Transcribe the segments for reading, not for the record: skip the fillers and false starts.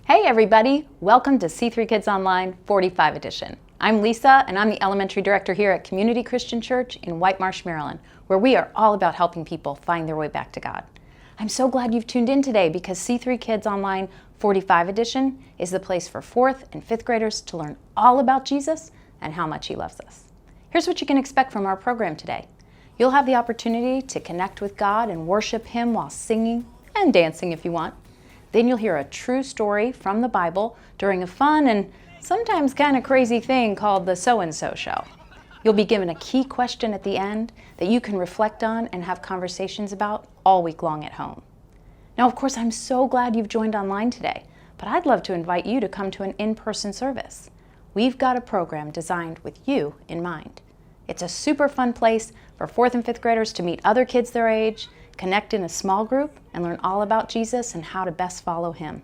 Hey everybody, welcome to C3 Kids Online 45 edition. I'm Lisa and I'm the elementary director here at Community Christian Church in White Marsh, Maryland, where we are all about helping people find their way back to God. I'm so glad you've tuned in today because C3 Kids Online 45 edition is the place for 4th and 5th graders to learn all about Jesus and how much He loves us. Here's what you can expect from our program today. You'll have the opportunity to connect with God and worship Him while singing and dancing if you want. Then you'll hear a true story from the Bible during a fun and sometimes kind of crazy thing called the So-and-So Show. You'll be given a key question at the end that you can reflect on and have conversations about all week long at home. Now, of course, I'm so glad you've joined online today, but I'd love to invite you to come to an in-person service. We've got a program designed with you in mind. It's a super fun place for 4th and 5th graders to meet other kids their age, connect in a small group, and learn all about Jesus and how to best follow Him.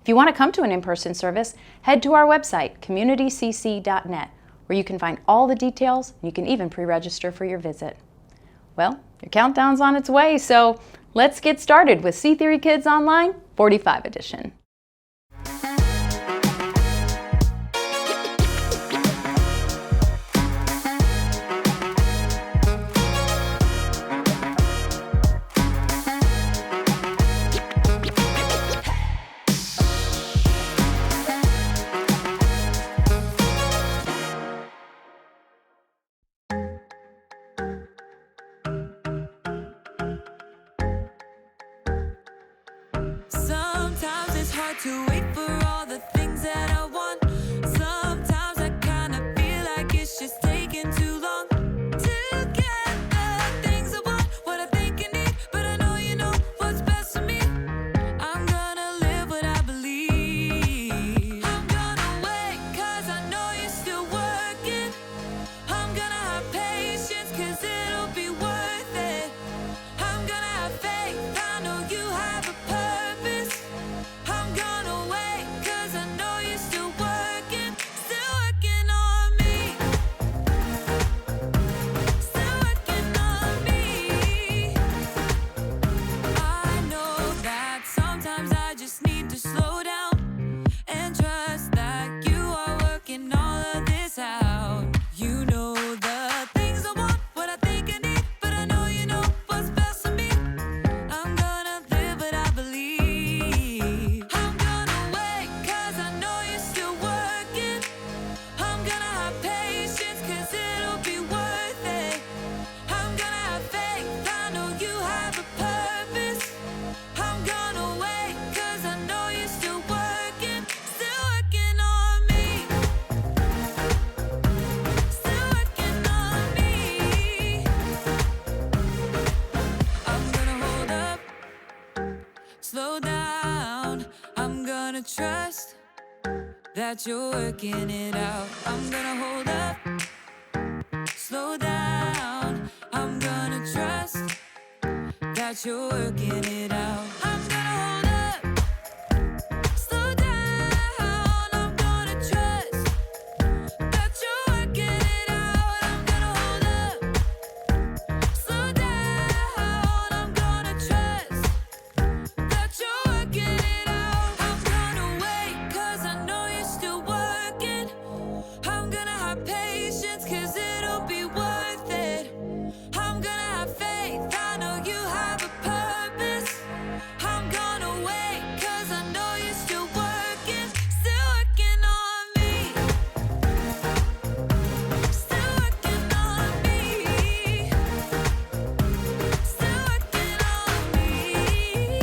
If you want to come to an in-person service, head to our website, communitycc.net, where you can find all the details, and you can even pre-register for your visit. Well, your countdown's on its way, so let's get started with C3 Kids Online 45 edition. Sometimes it's hard to wait for all the things that I want. Sometimes I kind of feel like it's just taking too long to get the things I want, what I think I need, but I know you know what's best for me. I'm gonna live what I believe. I'm gonna wait 'cause I know you're still working. I'm gonna have patience 'cause it'll be worth it. I'm gonna have faith, I know you have a purpose. I'm gonna wait 'cause I know you're still working on me. Still working on me. I know that sometimes I just need to slow down and trust that you are working all of this out. You know the things I want, what I think I need, but I know you know what's best for me. I'm gonna live what I believe. I'm gonna wait 'cause I know you're still working. I'm gonna have patience 'cause it'll be worth it. I'm gonna have faith, I know you have a purpose. I'm gonna wait 'cause I know you're still working on me. Still working on me. I'm gonna hold up, slow down. I'm gonna trust that you're working it out. I'm gonna hold up, slow down. I'm gonna trust that you're working it out. I'm gonna hold up, slow down. I'm gonna trust that you're working it out. I'm gonna hold up, slow down. I'm gonna trust that you're working it out. I'm gonna wait 'cause I know you're still working. I'm gonna have patience 'cause it'll be worth it. I'm gonna have faith, I know you have a purpose. I'm gonna wait 'cause I know you're still working on me. Still working on me. Still working on me.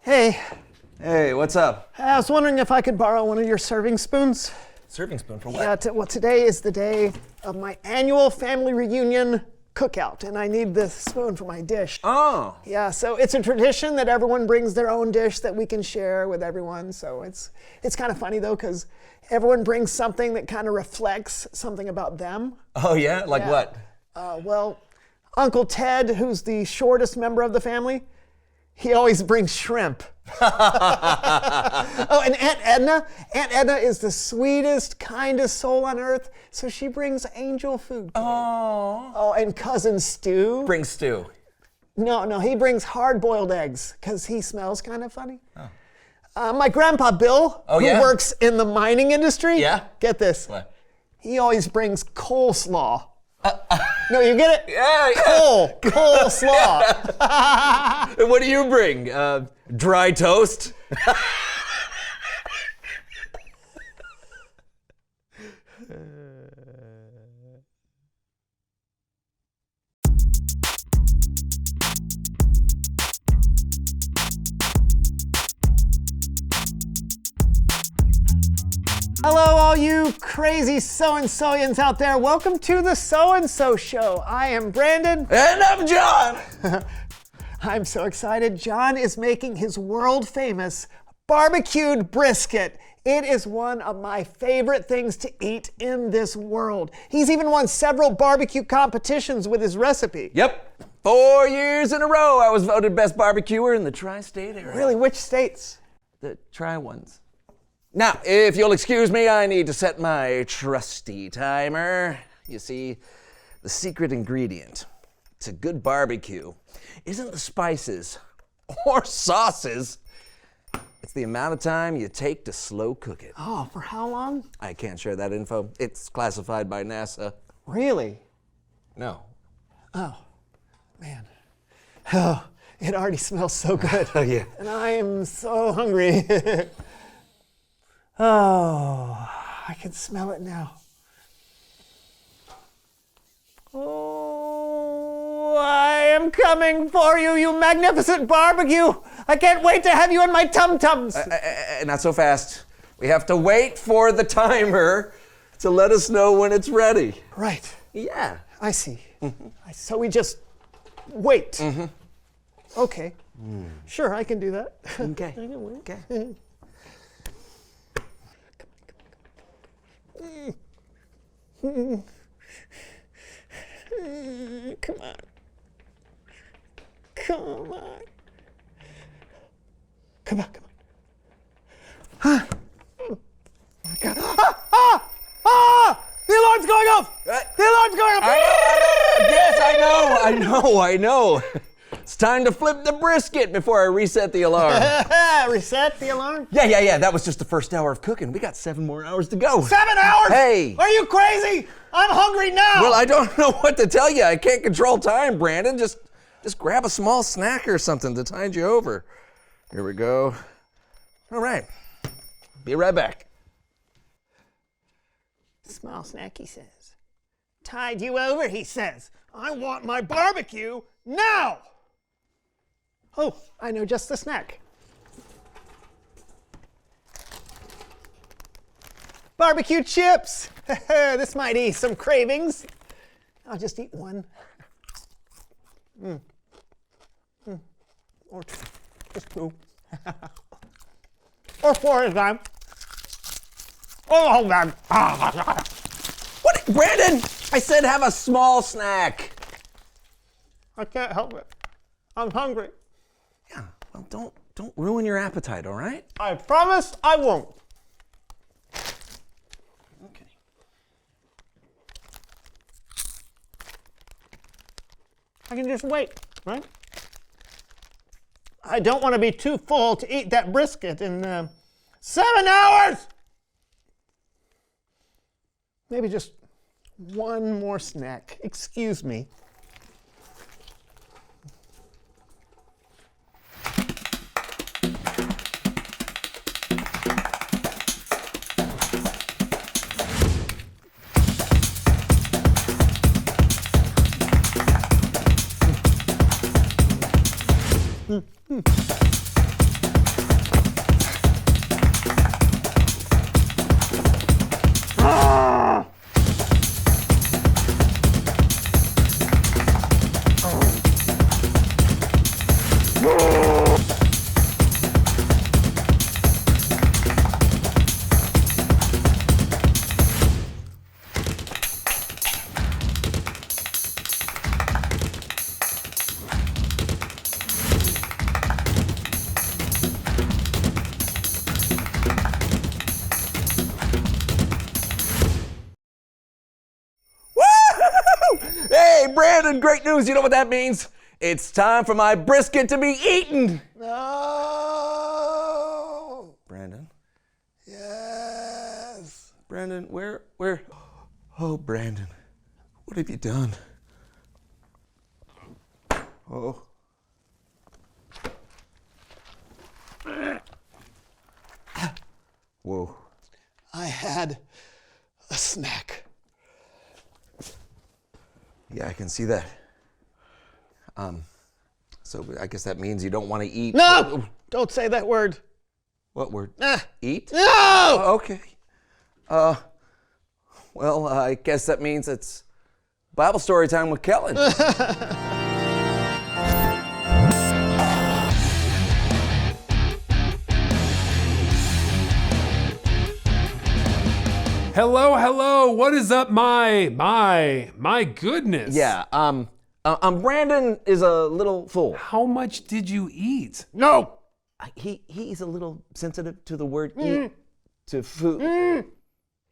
Hey, Hey, what's up? I was wondering if I could borrow one of your serving spoons. Serving spoon for what? Yeah, well, today is the day of my annual family reunion cookout, and I need this spoon for my dish. Oh. Yeah, so it's a tradition that everyone brings their own dish that we can share with everyone. So it's kind of funny though, because everyone brings something that kind of reflects something about them. Oh, yeah? Like what? Well, Uncle Ted, who's the shortest member of the family, he always brings shrimp. Oh, and Aunt Edna is the sweetest, kindest soul on earth, so she brings angel food. Oh, and Cousin Stu. Bring stew. No, he brings hard-boiled eggs, because he smells kind of funny. My grandpa Bill, who works in the mining industry, get this, What? he always brings coleslaw. No, you get it? Yeah. Coleslaw. What do you bring? Dry toast? Hello, all you crazy so-and-soians out there. Welcome to the So-and-So Show. I am Brandon. And I'm John. I'm so excited. John is making his world-famous barbecued brisket. It is one of my favorite things to eat in this world. He's even won several barbecue competitions with his recipe. Yep. 4 years in a row, I was voted best barbecuer in the tri-state area. Really, which states? The tri-ones. Now, if you'll excuse me, I need to set my trusty timer. You see, the secret ingredient to good barbecue isn't the spices or sauces. It's the amount of time you take to slow cook it. Oh, for how long? I can't share that info. It's classified by NASA. Really? No. Oh, man. Oh, it already smells so good. Oh, yeah. And I am so hungry. Oh, I can smell it now. Oh, I am coming for you, you magnificent barbecue. I can't wait to have you in my tum-tums. Not so fast. We have to wait for the timer to let us know when it's ready. Right. Yeah. I see. So we just wait. Okay. Sure, I can do that. Okay. I can wait. Okay. Come on. Come on. Come on, come on. Oh my God. The alarm's going off! The alarm's going off! Yes, I know. It's time to flip the brisket before I reset the alarm. Reset the alarm? Yeah. That was just the first hour of cooking. We got 7 more hours to go. 7 hours? Hey. Are you crazy? I'm hungry now! Well, I don't know what to tell you. I can't control time, Brandon. Just grab a small snack or something to tide you over. Here we go. All right. Be right back. Small snack, he says. Tide you over, he says. I want my barbecue now! Oh, I know just the snack. Barbecue chips! This might ease some cravings. I'll just eat one. Or just 2. Or 4 at a time. Oh, man. What, Brandon? I said have a small snack. I can't help it. I'm hungry. Yeah, well, don't ruin your appetite, all right? I promise I won't. Okay. I can just wait, right? I don't want to be too full to eat that brisket in 7 hours! Maybe just one more snack. Excuse me. Hey, Brandon, great news. You know what that means? It's time for my brisket to be eaten. No. Brandon? Yes. Brandon, where? Oh, Brandon, what have you done? Oh. Whoa. I had a snack. Yeah, I can see that. So I guess that means you don't want to eat. No! Don't say that word. What word? Ah. Eat? No! Oh, okay. Well, I guess that means it's Bible story time with Kellen. Hello, what is up, my goodness. Yeah, Brandon is a little full. How much did you eat? No! He's a little sensitive to the word eat, to food,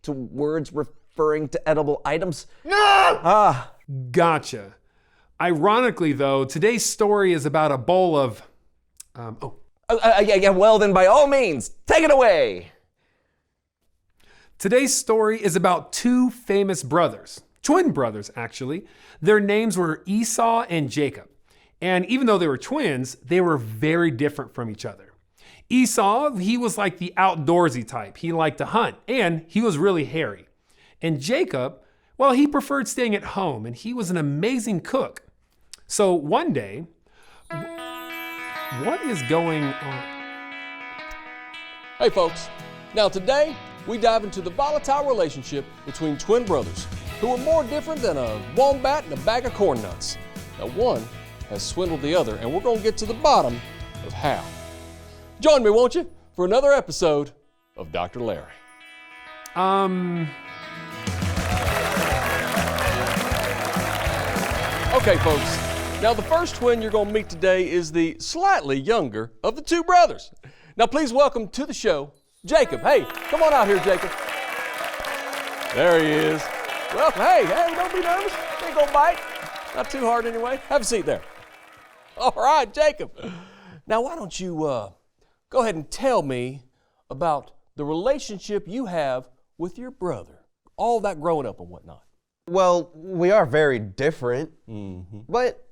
to words referring to edible items. No! Gotcha. Ironically, though, today's story is about a bowl of, Yeah, well then by all means, take it away. Today's story is about two famous brothers, twin brothers actually. Their names were Esau and Jacob. And even though they were twins, they were very different from each other. Esau, he was like the outdoorsy type. He liked to hunt and he was really hairy. And Jacob, well, he preferred staying at home and he was an amazing cook. So one day, what is going on? Hey folks, now today we dive into the volatile relationship between twin brothers who are more different than a wombat and a bag of corn nuts. Now one has swindled the other and we're going to get to the bottom of how. Join me, won't you, for another episode of Dr. Larry. Okay folks, now the first twin you're going to meet today is the slightly younger of the two brothers. Now please welcome to the show, Jacob. Hey, come on out here, Jacob. There he is. Well, hey, don't be nervous. Ain't gonna bite. Not too hard anyway. Have a seat there. All right, Jacob. Now, why don't you go ahead and tell me about the relationship you have with your brother, all that growing up and whatnot. Well, we are very different, but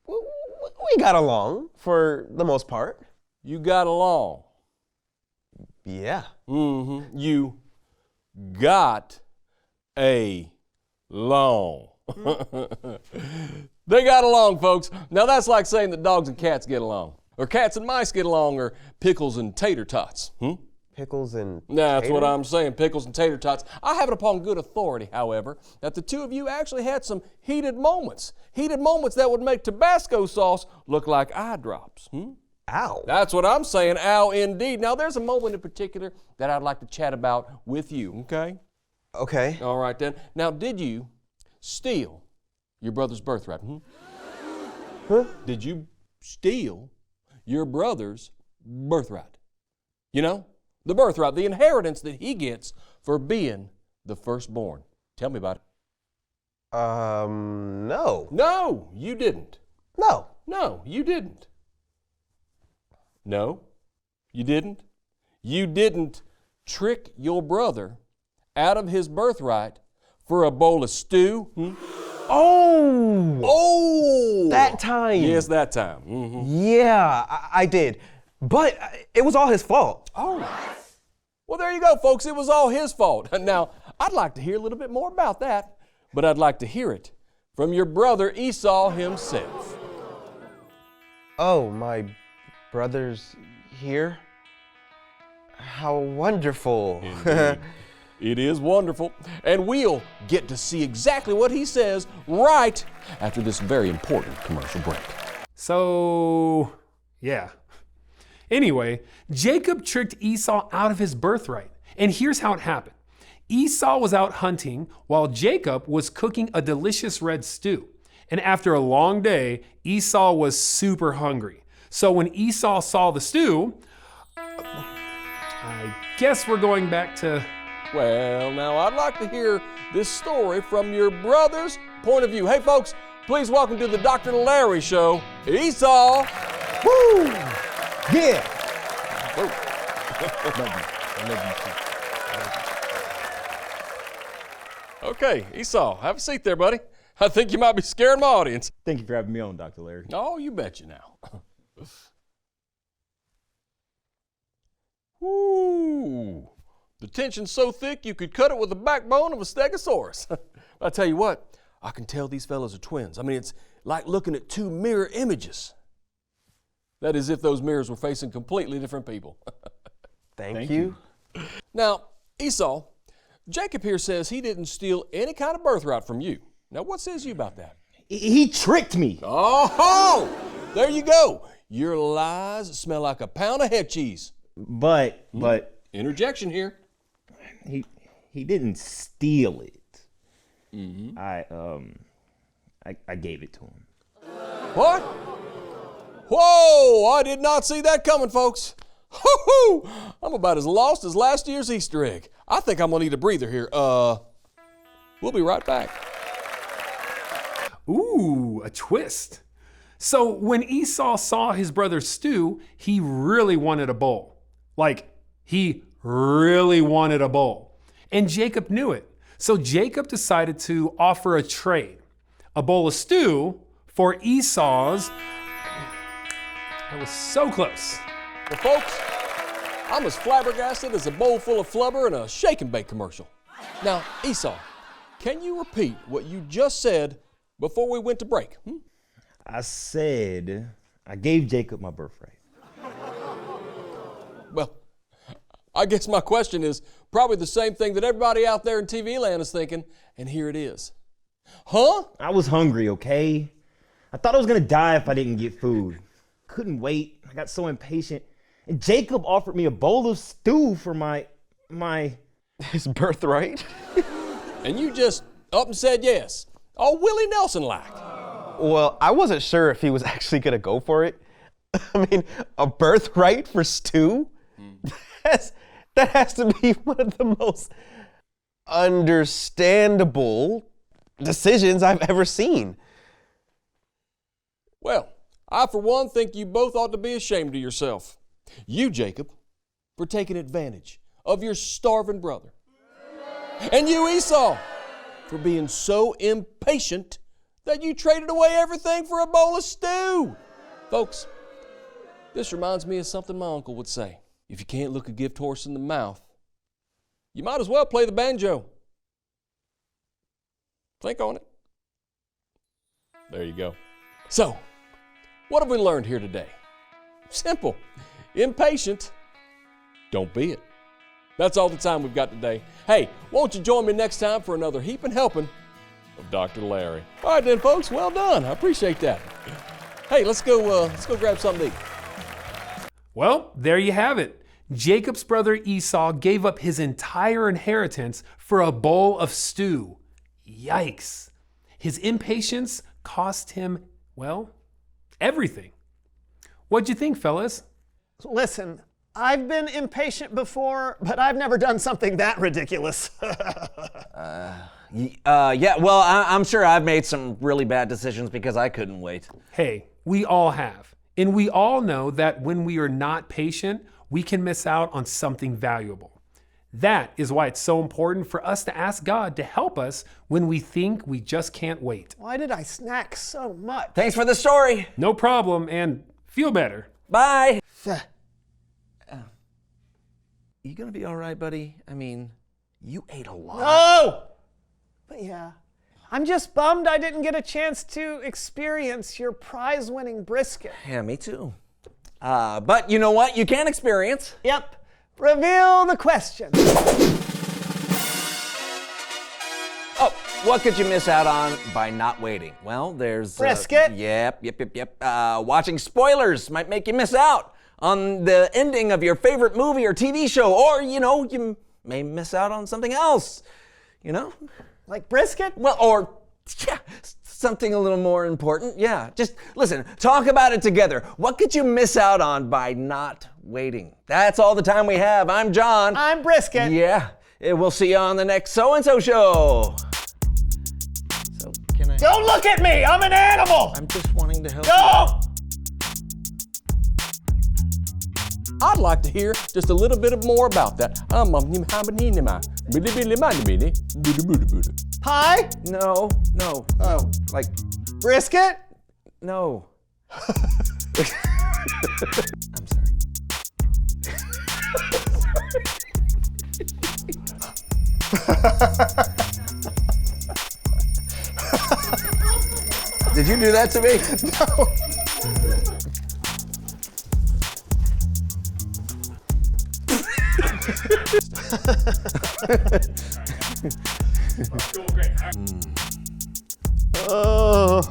we got along for the most part. You got along. Yeah. You got along. They got along, folks. Now that's like saying that dogs and cats get along, or cats and mice get along, or pickles and tater tots. Pickles and That's what I'm saying, pickles and tater tots. I have it upon good authority, however, that the two of you actually had some heated moments that would make Tabasco sauce look like eye drops. Ow. That's what I'm saying, ow indeed. Now there's a moment in particular that I'd like to chat about with you, okay? Okay. All right then. Now did you steal your brother's birthright? Huh? Did you steal your brother's birthright? You know, the birthright, the inheritance that he gets for being the firstborn. Tell me about it. No. No, you didn't. No. No, you didn't. No, you didn't. You didn't trick your brother out of his birthright for a bowl of stew. Oh! Oh! That time. Yes, that time. Yeah, I did. But it was all his fault. Oh. Well, there you go, folks. It was all his fault. Now, I'd like to hear a little bit more about that, but I'd like to hear it from your brother Esau himself. Oh, my brother's here? How wonderful. Indeed. It is wonderful. And we'll get to see exactly what he says right after this very important commercial break. So, yeah. Anyway, Jacob tricked Esau out of his birthright. And here's how it happened. Esau was out hunting while Jacob was cooking a delicious red stew. And after a long day, Esau was super hungry. So when Esau saw the stew, I guess we're going back to... Well, now I'd like to hear this story from your brother's point of view. Hey, folks, please welcome to the Dr. Larry Show, Esau. Woo! Yeah. Okay, Esau, have a seat there, buddy. I think you might be scaring my audience. Thank you for having me on, Dr. Larry. Oh, you betcha now. Woo! The tension's so thick you could cut it with the backbone of a stegosaurus. I tell you what, I can tell these fellas are twins. I mean, it's like looking at two mirror images. That is, if those mirrors were facing completely different people. Thank you. Now, Esau, Jacob here says he didn't steal any kind of birthright from you. Now, what says you about that? He tricked me. Oh, there you go. Your lies smell like a pound of head cheese. But Interjection here. he didn't steal it. I gave it to him. What? Whoa, I did not see that coming, folks. Hoo-hoo! I'm about as lost as last year's Easter egg. I think I'm gonna need a breather here. We'll be right back. Ooh, a twist. So when Esau saw his brother's stew, he really wanted a bowl. Like, he really wanted a bowl. And Jacob knew it. So Jacob decided to offer a trade. A bowl of stew for Esau's... I was so close. Well, folks, I'm as flabbergasted as a bowl full of flubber in a shake and bake commercial. Now, Esau, can you repeat what you just said before we went to break? I said I gave Jacob my birthright. Well, I guess my question is probably the same thing that everybody out there in TV land is thinking, and here it is. Huh? I was hungry, okay? I thought I was gonna die if I didn't get food. Couldn't wait. I got so impatient. And Jacob offered me a bowl of stew for my His birthright? And you just up and said yes. All Willie Nelson-like. Well, I wasn't sure if he was actually gonna go for it. I mean, a birthright for stew? That has to be one of the most understandable decisions I've ever seen. Well, I for one think you both ought to be ashamed of yourself. You, Jacob, for taking advantage of your starving brother. And you, Esau, for being so impatient that you traded away everything for a bowl of stew. Folks, this reminds me of something my uncle would say. If you can't look a gift horse in the mouth, you might as well play the banjo. Think on it. There you go. So, what have we learned here today? Simple. Impatient, don't be it. That's all the time we've got today. Hey, won't you join me next time for another heaping helping of Dr. Larry? All right then, folks, well done. I appreciate that. Hey, let's go grab something to eat. Well, there you have it. Jacob's brother Esau gave up his entire inheritance for a bowl of stew. Yikes. His impatience cost him, well, everything. What'd you think, fellas? Listen, I've been impatient before, but I've never done something that ridiculous. Yeah, well, I'm sure I've made some really bad decisions because I couldn't wait. Hey, we all have. And we all know that when we are not patient, we can miss out on something valuable. That is why it's so important for us to ask God to help us when we think we just can't wait. Why did I snack so much? Thanks for the story. No problem, and feel better. Bye. You gonna be all right, buddy? I mean, you ate a lot. No! But yeah, I'm just bummed I didn't get a chance to experience your prize-winning brisket. Yeah, me too. But you know what? You can experience. Yep. Reveal the question. Oh, what could you miss out on by not waiting? Well, there's... Brisket. Yep. Watching spoilers might make you miss out on the ending of your favorite movie or TV show. Or, you may miss out on something else. Like brisket? Well, or... yeah, something a little more important. Yeah, just listen, talk about it together. What could you miss out on by not waiting? That's all the time we have. I'm John. I'm Brisket. Yeah, we'll see you on the next So-and-so show. So, can I trying. Don't look at me! I'm an animal! I'm just wanting to help. Don't! I'd like to hear just a little bit more about that. Pie? No, no, like, Brisket? no. I'm sorry. Did you do that to me? Oh.